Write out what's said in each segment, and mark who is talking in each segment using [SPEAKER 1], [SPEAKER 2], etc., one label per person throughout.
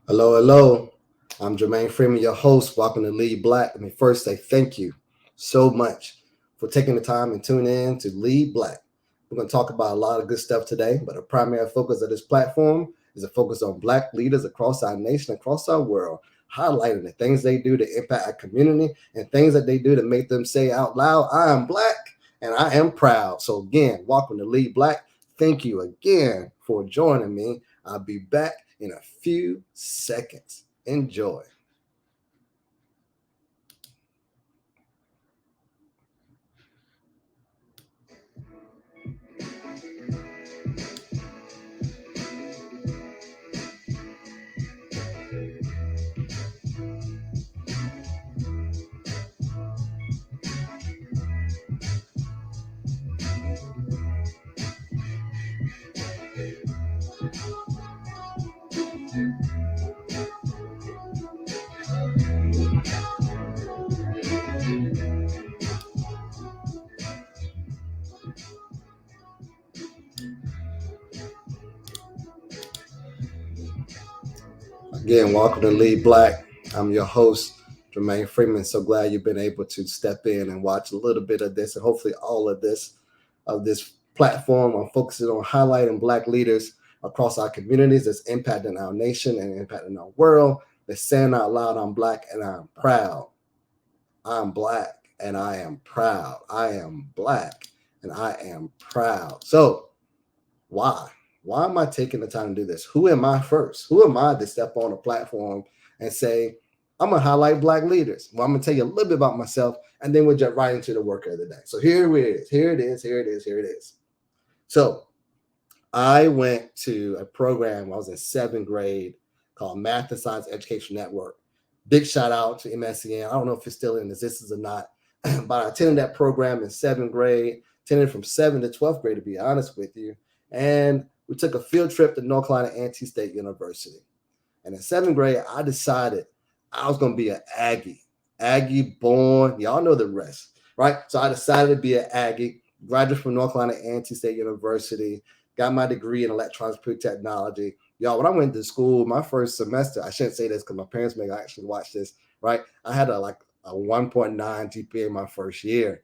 [SPEAKER 1] Hello, hello. I'm Jermaine Freeman, your host. Welcome to Lead Black. Let me first say thank you so much for taking the time and tuning in to Lead Black. We're going to talk about a lot of good stuff today, but the primary focus of this platform is a focus on Black leaders across our nation, across our world, highlighting the things they do to impact our community and things that they do to make them say out loud, I am Black and I am proud. So, again, welcome to Lead Black. Thank you again for joining me. I'll be back in a few seconds. Enjoy. Again, welcome to Lead Black. I'm your host, Jermaine Freeman. So glad you've been able to step in and watch a little bit of this and hopefully all of this platform. I'm focusing on highlighting Black leaders across our communities that's impacting our nation and impacting our world. They're saying out loud, I'm Black and I'm proud. I'm Black and I am proud. I am Black and I am proud. So, why? Why am I taking the time to do this? Who am I first? Who am I to step on a platform and say, I'm going to highlight Black leaders? Well, I'm going to tell you a little bit about myself, and then we'll jump right into the work of the day. So here it is. Here it is. Here it is. Here it is. So I went to a program when I was in seventh grade called Math and Science Education Network. Big shout out to MSCN. I don't know if it's still in existence or not, but I attended that program in seventh grade, attended from 7th to 12th grade, to be honest with you. And we took a field trip to North Carolina A&T State University. And in seventh grade, I decided I was going to be an Aggie. Aggie born, y'all know the rest, right? So I decided to be an Aggie, graduated from North Carolina A&T State University, got my degree in electronics technology. Y'all, when I went to school, my first semester, I shouldn't say this because my parents may actually watch this, right? I had a 1.9 GPA my first year,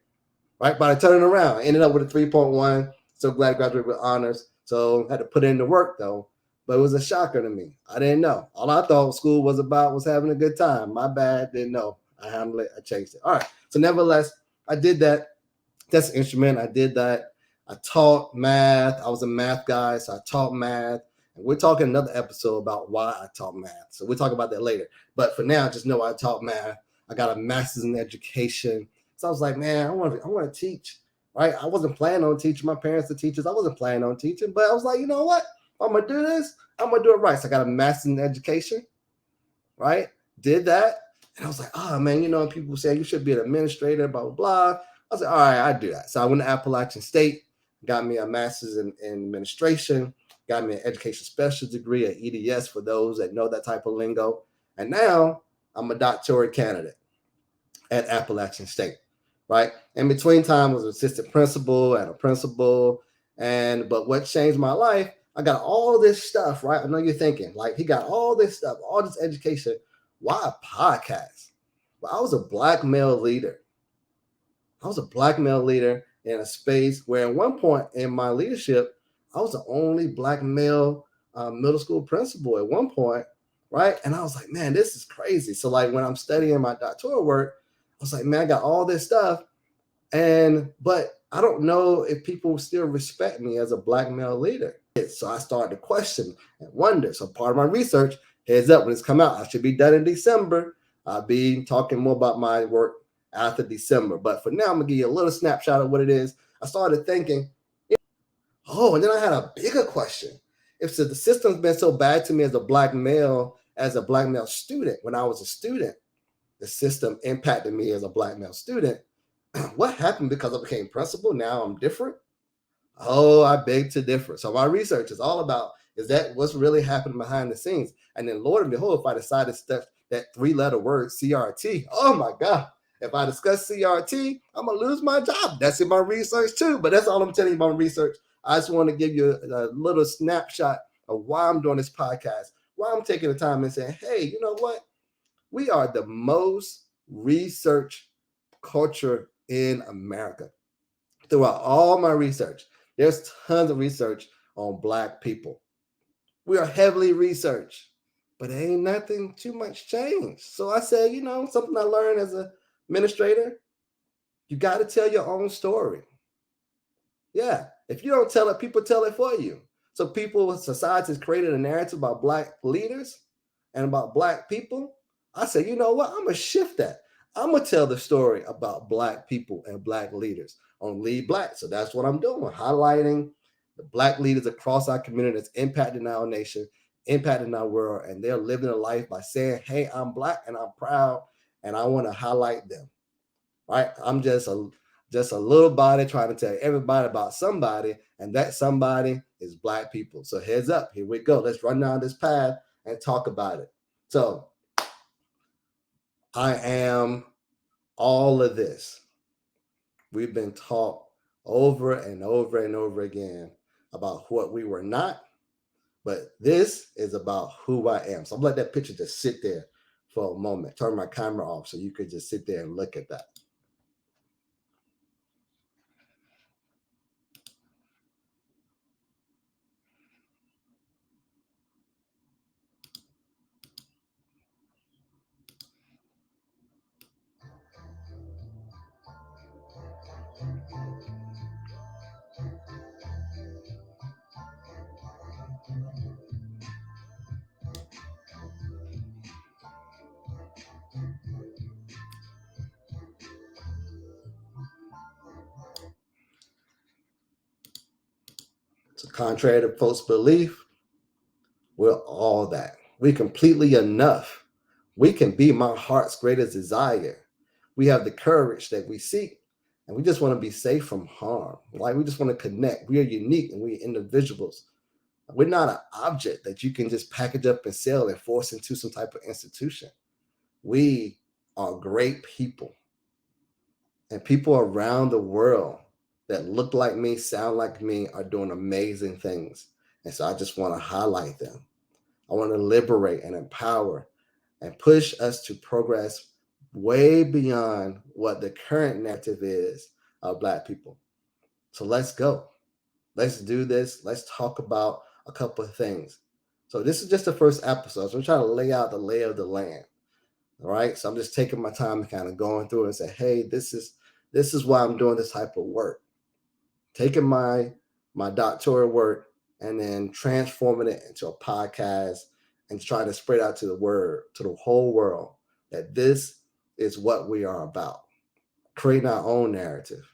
[SPEAKER 1] right? But I turned it around, I ended up with a 3.1. So glad I graduated with honors. So I had to put in the work though. But it was a shocker to me. I didn't know. All I thought school was about was having a good time. My bad. Didn't know. I handled it. I changed it. All right. So nevertheless, I did that. That's an instrument. I did that. I taught math. I was a math guy, so I taught math. And we're talking another episode about why I taught math. So we'll talk about that later. But for now, just know I taught math. I got a master's in education. So I was like, man, I want to teach. Right? I wasn't planning on teaching. My parents are teachers. I wasn't planning on teaching, but I was like, you know what? If I'm gonna do this, I'm gonna do it right. So I got a master's in education, right? Did that. And I was like, oh man, people say you should be an administrator, blah, blah, blah. I was like, all right, I do that. So I went to Appalachian State, got me a master's in administration, got me an education specialist degree at EDS for those that know that type of lingo. And now I'm a doctorate candidate at Appalachian State, right? In between time was assistant principal and a principal. But what changed my life, I got all this stuff, right? I know you're thinking, like, he got all this stuff, all this education. Why a podcast? Well, I was a Black male leader. I was a Black male leader in a space where at one point in my leadership, I was the only Black male middle school principal at one point, right? And I was like, man, this is crazy. So like when I'm studying my doctoral work, I was like, man, I got all this stuff. But I don't know if people still respect me as a Black male leader. So I started to question and wonder. So part of my research, heads up, when it's come out, I should be done in December. I'll be talking more about my work after December. But for now, I'm gonna give you a little snapshot of what it is. I started thinking, oh, and then I had a bigger question. If the system's been so bad to me as a Black male student, when I was a student, the system impacted me as a Black male student. What happened because I became principal? Now I'm different. Oh, I beg to differ. So my research is all about is that what's really happening behind the scenes. And then Lord and behold, if I decided to stuff that 3-letter word CRT, oh my God. If I discuss CRT, I'm gonna lose my job. That's in my research too. But that's all I'm telling you about research. I just want to give you a little snapshot of why I'm doing this podcast. Why I'm taking the time and saying, hey, you know what? We are the most researched culture in America. Throughout all my research, there's tons of research on Black people. We are heavily researched, but ain't nothing too much changed. So I said, something I learned as a administrator, you got to tell your own story. Yeah. If you don't tell it, people tell it for you. So society has created a narrative about Black leaders and about Black people. I said, you know what? I'm going to shift that. I'm going to tell the story about Black people and Black leaders on Lead Black. So that's what I'm doing, highlighting the Black leaders across our community that's impacting our nation, impacting our world, and they're living a life by saying, hey, I'm Black and I'm proud, and I want to highlight them. Right? I'm just a little body trying to tell everybody about somebody, and that somebody is Black people. So heads up, here we go. Let's run down this path and talk about it. So I am all of this. We've been taught over and over and over again about what we were not, but this is about who I am. So I'm gonna let that picture just sit there for a moment. Turn my camera off so you could just sit there and look at that. So contrary to folks' belief, we're all that. We're completely enough. We can be my heart's greatest desire. We have the courage that we seek, and we just want to be safe from harm. Like we just want to connect. We are unique and we're individuals. We're not an object that you can just package up and sell and force into some type of institution. We are great people, and people around the world that look like me, sound like me, are doing amazing things. And so I just want to highlight them. I want to liberate and empower and push us to progress way beyond what the current narrative is of Black people. So let's go. Let's do this. Let's talk about a couple of things. So this is just the first episode. So I'm trying to lay out the lay of the land. All right. So I'm just taking my time and kind of going through and say, hey, this is why I'm doing this type of work. Taking my doctoral work and then transforming it into a podcast and trying to spread out to the whole world that this is what we are about. Creating our own narrative.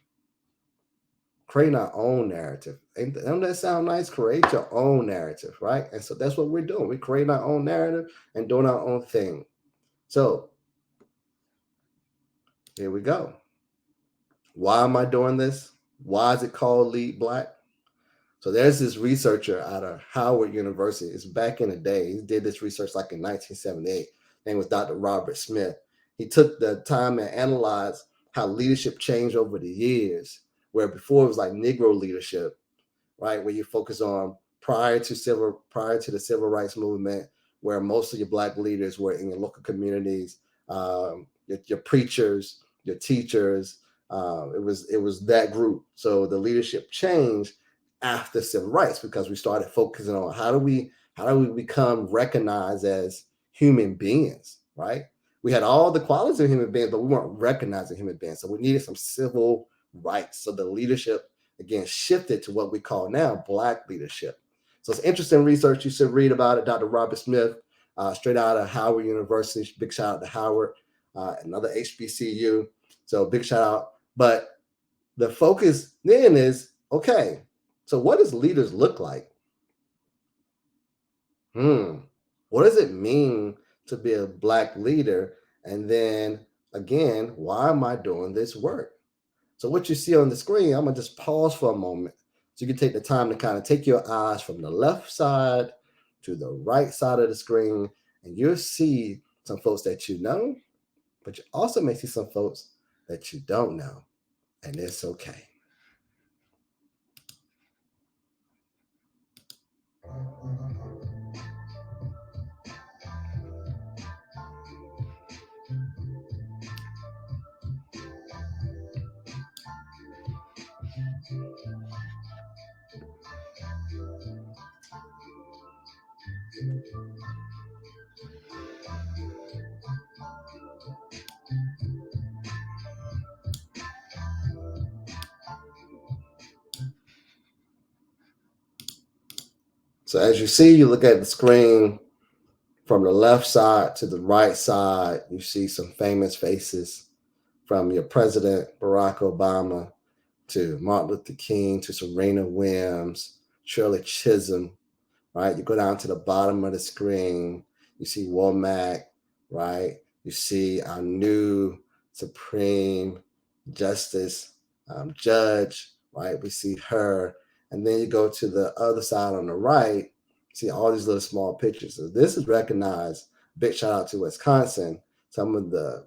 [SPEAKER 1] Creating our own narrative. Don't that sound nice? Create your own narrative, right? And so that's what we're doing. We're creating our own narrative and doing our own thing. So here we go. Why am I doing this? Why is it called Lead Black? So there's this researcher out of Howard University. It's back in the day. He did this research like in 1978. His name was Dr. Robert Smith. He took the time and analyzed how leadership changed over the years, where before it was like Negro leadership, right? Where you focus on prior to the civil rights movement, where most of your Black leaders were in your local communities, your preachers, your teachers. It was that group. So the leadership changed after civil rights because we started focusing on how do we become recognized as human beings, right? We had all the qualities of human beings, but we weren't recognizing human beings. So we needed some civil rights. So the leadership again shifted to what we call now Black leadership. So it's interesting research. You should read about it. Dr. Robert Smith, straight out of Howard University. Big shout out to Howard, another HBCU. So big shout out. But the focus then is, okay, so what does leaders look like? What does it mean to be a Black leader? And then again, why am I doing this work? So what you see on the screen, I'm gonna just pause for a moment so you can take the time to kind of take your eyes from the left side to the right side of the screen, and you'll see some folks that you know, but you also may see some folks that you don't know, and it's okay. So as you see, you look at the screen from the left side to the right side, you see some famous faces from your president, Barack Obama, to Martin Luther King, to Serena Williams, Shirley Chisholm, right? You go down to the bottom of the screen, you see Womack, right? You see our new Supreme Justice Judge, right? We see her. And then you go to the other side on the right, see all these little small pictures. So this is recognized. Big shout out to Wisconsin. Some of the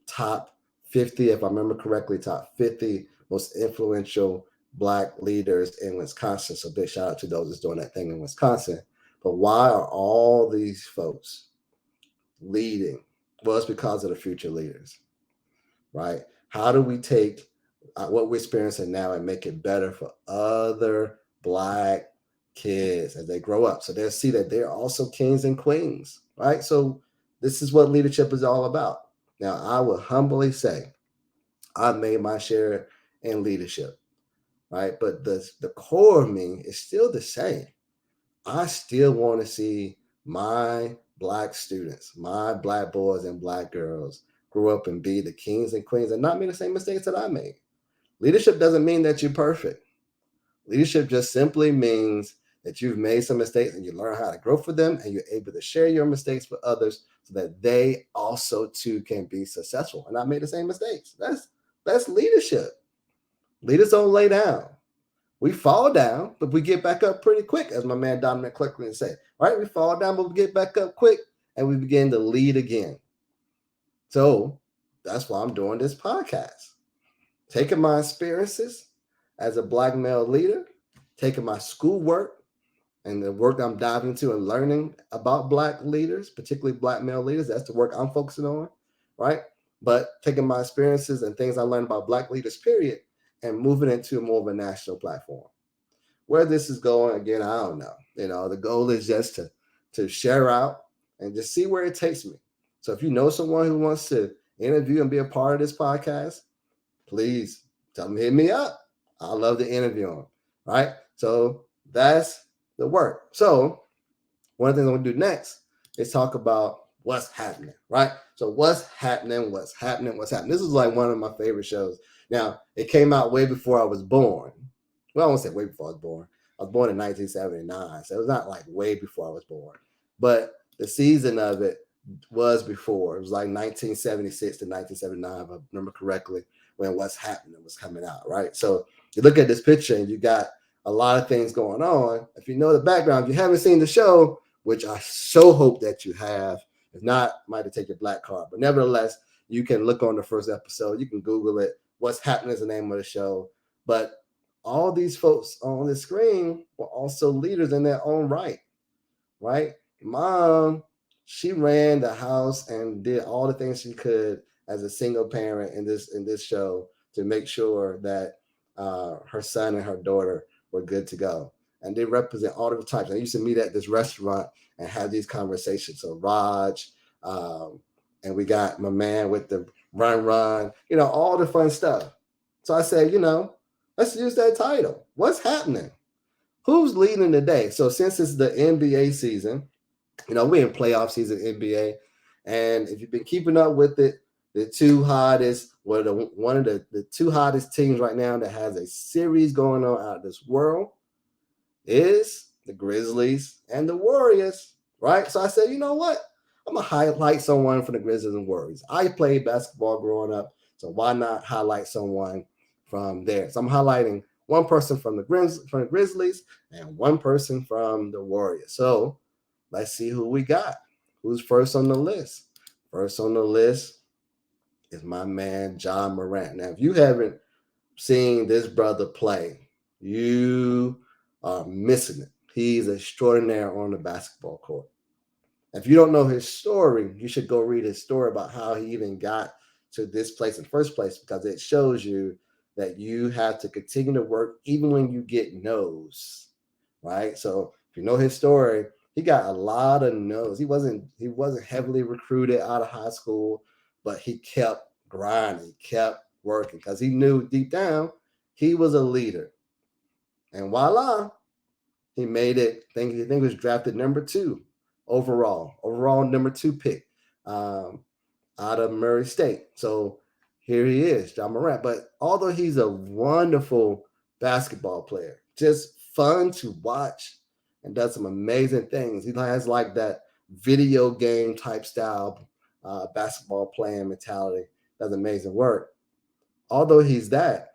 [SPEAKER 1] top 50, if I remember correctly, top 50 most influential Black leaders in Wisconsin. So big shout out to those that's doing that thing in Wisconsin. But why are all these folks leading? Well, it's because of the future leaders, right? How do we take what we're experiencing now and make it better for other Black kids as they grow up? So they'll see that they're also kings and queens, right? So this is what leadership is all about. Now, I will humbly say I've made my share in leadership, right? But the core of me is still the same. I still want to see my Black students, my Black boys and Black girls grow up and be the kings and queens and not make the same mistakes that I made. Leadership doesn't mean that you're perfect. Leadership just simply means that you've made some mistakes and you learn how to grow for them and you're able to share your mistakes with others so that they also too can be successful and not make the same mistakes. That's leadership. Leaders don't lay down. We fall down, but we get back up pretty quick, as my man Dominic Clerkland said. Right? We fall down, but we get back up quick and we begin to lead again. So that's why I'm doing this podcast. Taking my experiences as a Black male leader, taking my schoolwork and the work I'm diving into and learning about Black leaders, particularly Black male leaders. That's the work I'm focusing on, right? But taking my experiences and things I learned about Black leaders, period, and moving into more of a national platform. Where this is going, again, I don't know. The goal is just to share out and just see where it takes me. So if you know someone who wants to interview and be a part of this podcast, please tell them, hit me up. I love to interview them, right? So that's the work. So one of the things I'm going to do next is talk about what's happening, right? So what's happening? This is like one of my favorite shows. Now, it came out way before I was born. Well, I won't say way before I was born. I was born in 1979, so it was not like way before I was born. But the season of it was before. It was like 1976 to 1979, if I remember correctly, when What's Happening was coming out, right? So you look at this picture and you got a lot of things going on. If you know the background, if you haven't seen the show, which I so hope that you have, if not, I might have to take your black card. But nevertheless, you can look on the first episode. You can Google it. What's Happening is the name of the show. But all these folks on the screen were also leaders in their own right, right? Mom, she ran the house and did all the things she could as a single parent in this show to make sure that her son and her daughter were good to go. And they represent all different types. I used to meet at this restaurant and have these conversations. So Raj, and we got my man with the run, all the fun stuff. So I said, let's use that title. What's happening? Who's leading the day? So since it's the NBA season, we're in playoff season NBA. And if you've been keeping up with it, the two hottest, one of the two hottest teams right now that has a series going on out of this world is the Grizzlies and the Warriors, right? So I said, you know what? I'm going to highlight someone from the Grizzlies and Warriors. I played basketball growing up, so why not highlight someone from there? So I'm highlighting one person from the Grizzlies and one person from the Warriors. So let's see who we got. Who's first on the list? First on the list is my man, Ja Morant. Now, if you haven't seen this brother play, you are missing it. He's extraordinary on the basketball court. If you don't know his story, you should go read his story about how he even got to this place in the first place, because it shows you that you have to continue to work even when you get no's, right? So if you know his story, He got a lot of no's. He wasn't heavily recruited out of high school, but he kept grinding, kept working because he knew deep down he was a leader. And voila, he made it. I think he was drafted number 2 overall number 2 pick out of Murray State. So here he is, Ja Morant. But although he's a wonderful basketball player, just fun to watch and does some amazing things. He has like that video game type style basketball playing mentality. Does amazing work. Although he's that,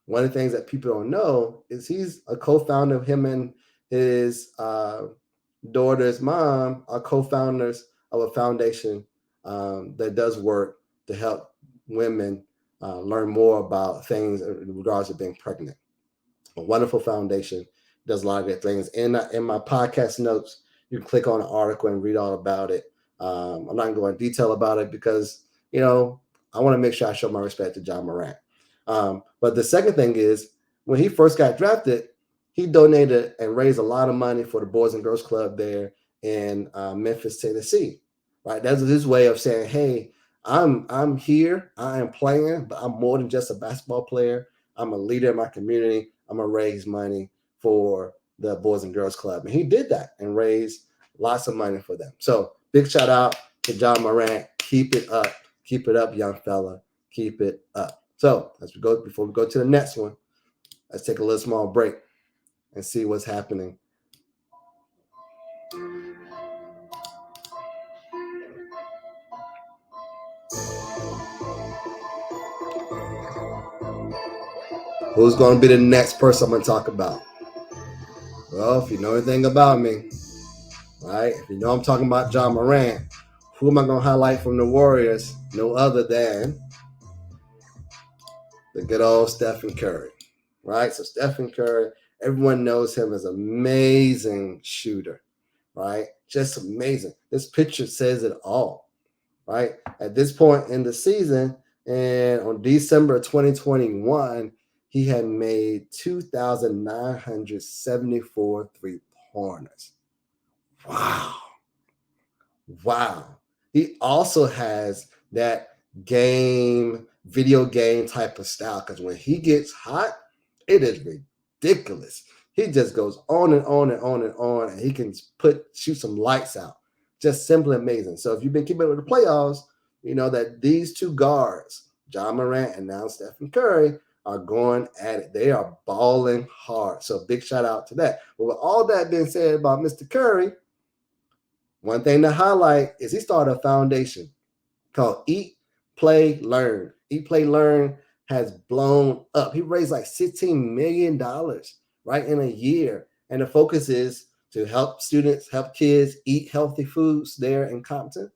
[SPEAKER 1] one of the things that people don't know is he's a co-founder of him and his daughter's mom are co-founders of a foundation that does work to help women learn more about things in regards to being pregnant. A wonderful foundation, does a lot of good things. In my podcast notes, you can click on an article and read all about it. I'm not going to go in detail about it because, I want to make sure I show my respect to Ja Morant. But the second thing is, when he first got drafted, he donated and raised a lot of money for the Boys and Girls Club there in Memphis, Tennessee. Right, that's his way of saying, "Hey, I'm here. I am playing, but I'm more than just a basketball player. I'm a leader in my community. I'm gonna raise money for the Boys and Girls Club," and he did that and raised lots of money for them. So big shout out to Ja Morant. Keep it up, young fella. Keep it up. So before we go to the next one, let's take a little small break and see what's happening. Who's going to be the next person I'm going to talk about? Well, if you know anything about me, right? If you know I'm talking about Ja Morant, who am I going to highlight from the Warriors? No other than the good old Stephen Curry, right? So Stephen Curry, everyone knows him as an amazing shooter, right? Just amazing. This picture says it all, right? At this point in the season, and on December 2021, he had made 2,974 three-pointers. Wow. Wow. He also has that video game type of style because when he gets hot, it is ridiculous. He just goes on and on and on and on, and he can shoot some lights out. Just simply amazing. So if you've been keeping up with the playoffs, you know that these two guards, Ja Morant and now Stephen Curry, are going at it. They are balling hard. So big shout out to that. But with all that being said about Mr. Curry, one thing to highlight is he started a foundation called Eat, Play, Learn. Eat, Play, Learn has blown up. He raised like $16 million, right, in a year. And the focus is to help students, help kids eat healthy foods there in Compton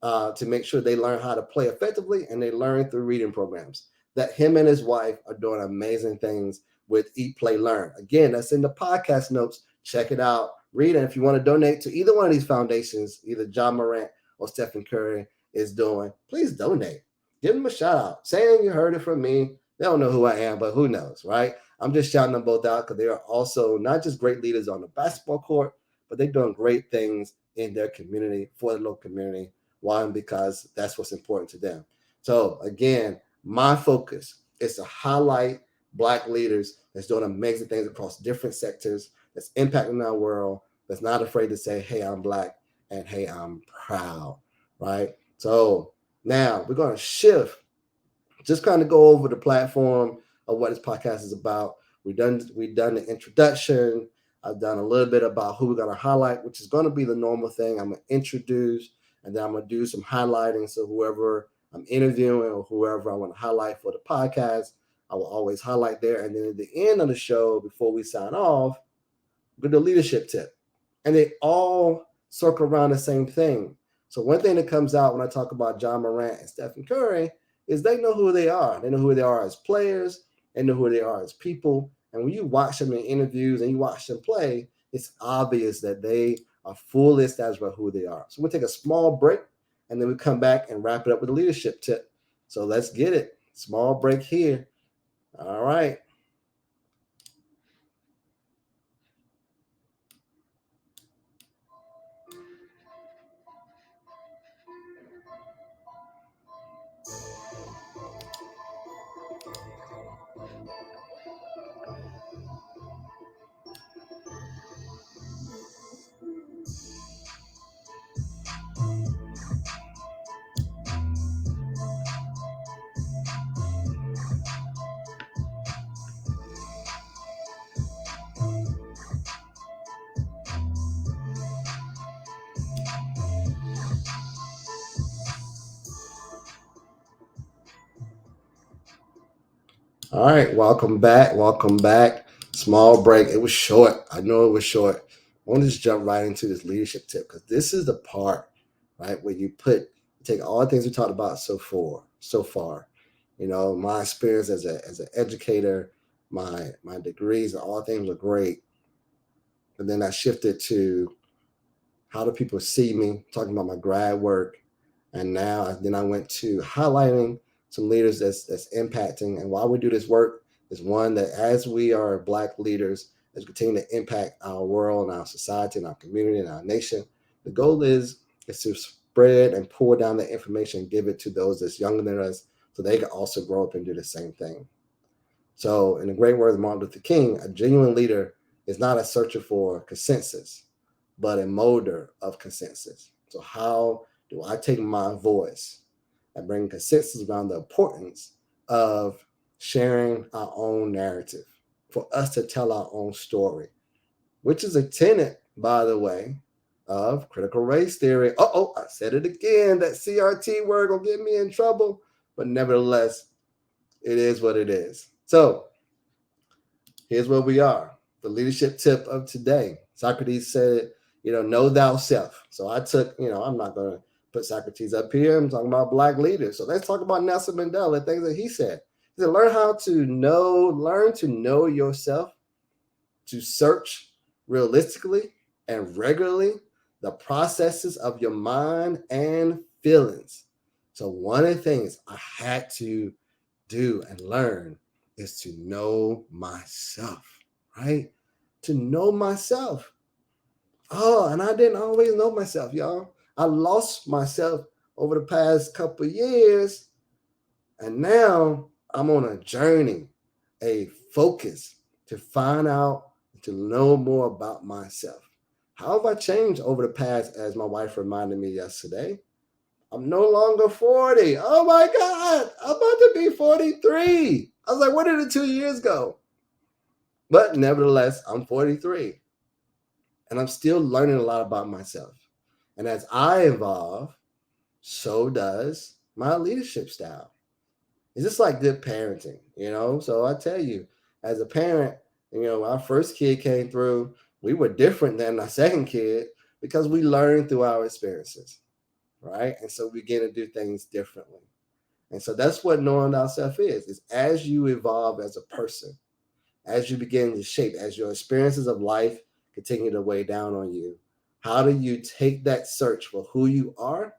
[SPEAKER 1] to make sure they learn how to play effectively and they learn through reading programs. That him and his wife are doing amazing things with Eat, Play, Learn. Again, that's in the podcast notes. Check it out. Read it. If you want to donate to either one of these foundations, either Ja Morant or Stephen Curry is doing, please donate. Give them a shout out. Saying you heard it from me. They don't know who I am, but who knows, right? I'm just shouting them both out because they are also not just great leaders on the basketball court, but they're doing great things in their community for the local community. Why? Because that's what's important to them. So again, my focus is to highlight Black leaders that's doing amazing things across different sectors, that's impacting our world, that's not afraid to say, hey, I'm Black and hey, I'm proud, right? So now we're going to shift, just kind of go over the platform of what this podcast is about. We've done the introduction. I've done a little bit about who we're going to highlight, which is going to be the normal thing. I'm going to introduce, and then I'm going to do some highlighting. So whoever I'm interviewing or whoever I want to highlight for the podcast, I will always highlight there. And then at the end of the show, before we sign off, with the leadership tip. And they all circle around the same thing. So one thing that comes out when I talk about Ja Morant and Stephen Curry is they know who they are. They know who they are as players. They know who they are as people. And when you watch them in interviews and you watch them play, it's obvious that they are fully established about who they are. So we'll take a small break and then we come back and wrap it up with a leadership tip. So let's get it. Small break here. All right. All right, welcome back. Welcome back. Small break. It was short. I know it was short. I want to just jump right into this leadership tip because this is the part, right, where you take all the things we talked about so far. You know, my experience as an educator, my degrees, and all things were great. But then I shifted to how do people see me, talking about my grad work, and then I went to highlighting some leaders that's impacting. And why we do this work is one that as we are Black leaders, as we continue to impact our world and our society and our community and our nation, the goal is to spread and pour down the information and give it to those that's younger than us so they can also grow up and do the same thing. So, in the great words of Martin Luther King, a genuine leader is not a searcher for consensus, but a molder of consensus. So, how do I take my voice and bring consensus around the importance of sharing our own narrative, for us to tell our own story, which is a tenet, by the way, of critical race theory. I said it again. That CRT word will get me in trouble, but nevertheless, it is what it is. So, here's where we are. The leadership tip of today. Socrates said, know thyself. So I took, I'm not going to put Socrates up here. I'm talking about Black leaders. So let's talk about Nelson Mandela, things that he said. He said, learn to know yourself, to search realistically and regularly the processes of your mind and feelings. So one of the things I had to do and learn is to know myself, right? To know myself. Oh, and I didn't always know myself, y'all. I lost myself over the past couple of years, and now I'm on a journey, a focus to find out, to know more about myself. How have I changed over the past, as my wife reminded me yesterday? I'm no longer 40. Oh my God, I'm about to be 43. I was like, where did the 2 years go? But nevertheless, I'm 43. And I'm still learning a lot about myself. And as I evolve, so does my leadership style. It's just like good parenting, So I tell you, as a parent, our first kid came through, we were different than our second kid because we learned through our experiences, right? And so we get to do things differently. And so that's what knowing thyself is as you evolve as a person, as you begin to shape, as your experiences of life continue to weigh down on you, how do you take that search for who you are,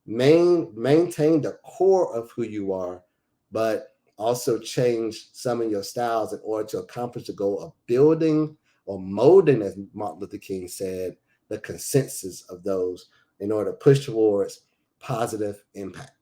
[SPEAKER 1] maintain the core of who you are, but also change some of your styles in order to accomplish the goal of building or molding, as Martin Luther King said, the consensus of those in order to push towards positive impact,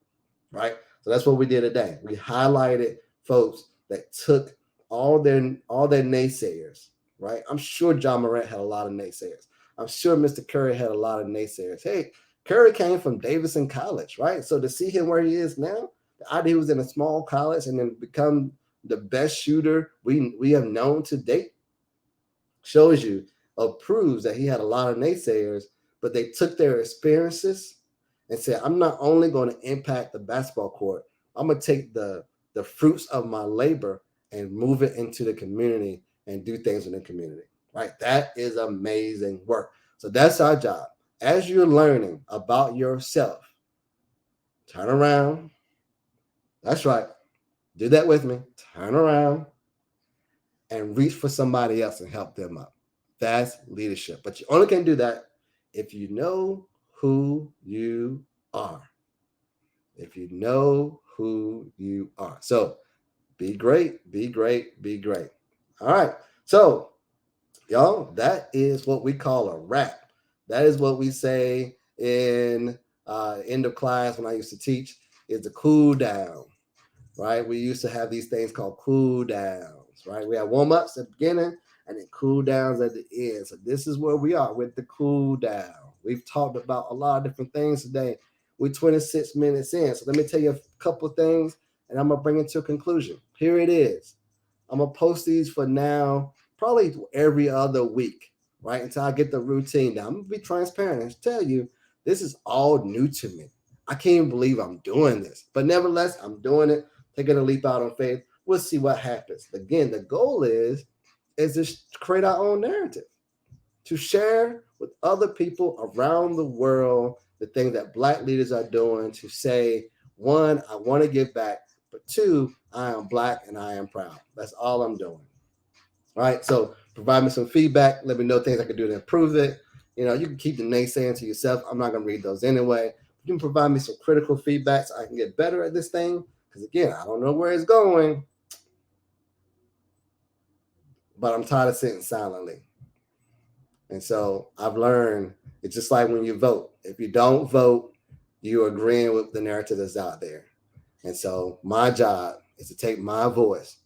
[SPEAKER 1] right? So that's what we did today. We highlighted folks that took all their naysayers, right? I'm sure John Morant had a lot of naysayers. I'm sure Mr. Curry had a lot of naysayers. Hey, Curry came from Davidson College, right? So to see him where he is now, the idea he was in a small college and then become the best shooter we have known to date shows you or proves that he had a lot of naysayers, but they took their experiences and said, I'm not only going to impact the basketball court, I'm going to take the fruits of my labor and move it into the community and do things in the community, right? That is amazing work. So that's our job. As you're learning about yourself, turn around. That's right. Do that with me. Turn around and reach for somebody else and help them up. That's leadership. But you only can do that if you know who you are. If you know who you are. So be great, be great, be great. All right. So, y'all, that is what we call a wrap. That is what we say in end of class when I used to teach is the cool down, right? We used to have these things called cool downs, right? We have warm-ups at the beginning and then cool downs at the end. So this is where we are with the cool down. We've talked about a lot of different things today. We're 26 minutes in. So let me tell you a couple of things and I'm going to bring it to a conclusion. Here it is. I'm going to post these for now, probably every other week, right? Until I get the routine down. I'm going to be transparent and tell you this is all new to me. I can't even believe I'm doing this. But nevertheless, I'm doing it, taking a leap out on faith. We'll see what happens. Again, the goal is to create our own narrative, to share with other people around the world the things that Black leaders are doing, to say, one, I want to give back, but two, I am Black and I am proud. That's all I'm doing. All right. So provide me some feedback. Let me know things I can do to improve it. You know, you can keep the naysaying to yourself. I'm not going to read those anyway. You can provide me some critical feedback so I can get better at this thing. Because again, I don't know where it's going, but I'm tired of sitting silently. And so I've learned it's just like when you vote. If you don't vote, you're agreeing with the narrative that's out there. And so my job is to take my voice,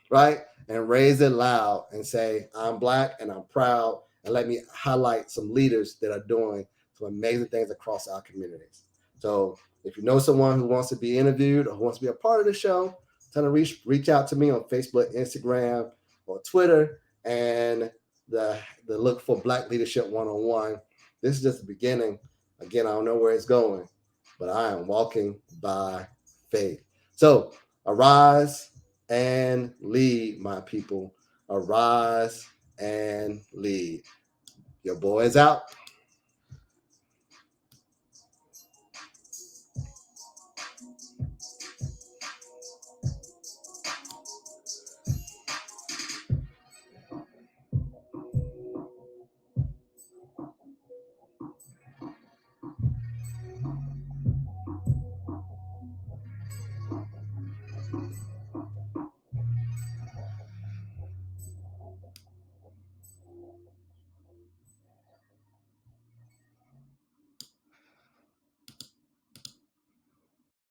[SPEAKER 1] right, and raise it loud and say, I'm Black and I'm proud, and let me highlight some leaders that are doing some amazing things across our communities. So if you know someone who wants to be interviewed or who wants to be a part of the show, tell them to reach out to me on Facebook, Instagram, or Twitter, and the look for Black Leadership 101. This is just the beginning. Again, I don't know where it's going, but I am walking by faith. So arise and lead, my people. Arise and lead. Your boy is out.